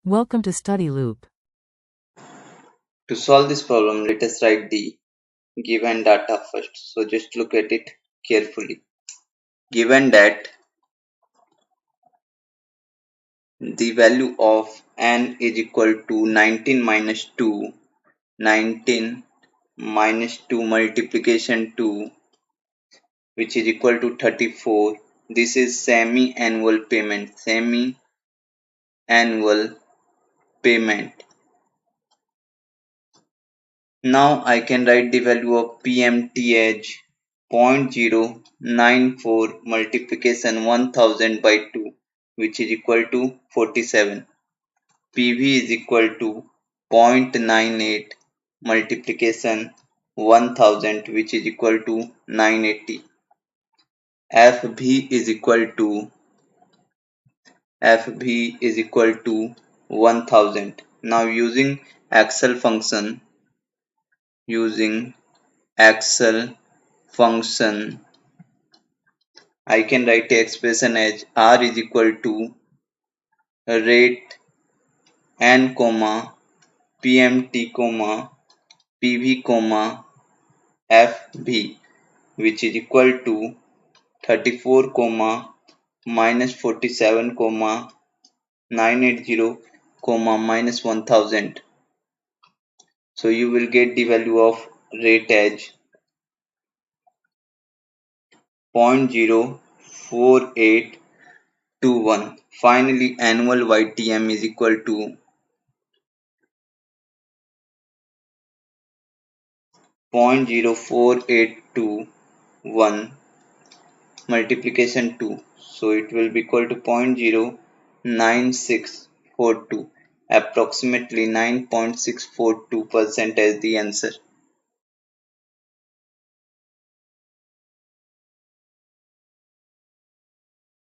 Welcome to Study Loop. To solve this problem, let us write the given data first. So just look at it carefully. Given that the value of n is equal to 19 minus 2, 19 minus 2 multiplication 2, which is equal to 34. This is semi-annual payment. Semi-annual payment. Now I can write the value of PMT as 0.094 multiplication 1000 by 2, which is equal to 47. PV is equal to 0.98 multiplication 1000, which is equal to 980. FV is equal to 1000. Now using Excel function, I can write the expression as R is equal to rate n comma pmt comma pv comma fv, which is equal to 34 comma minus 47 comma 980 comma minus 1000. So you will get the value of rate as 0.04821. Finally, annual YTM is equal to 0.04821 multiplication 2. So it will be equal to 0.09642, approximately 9.642% as the answer.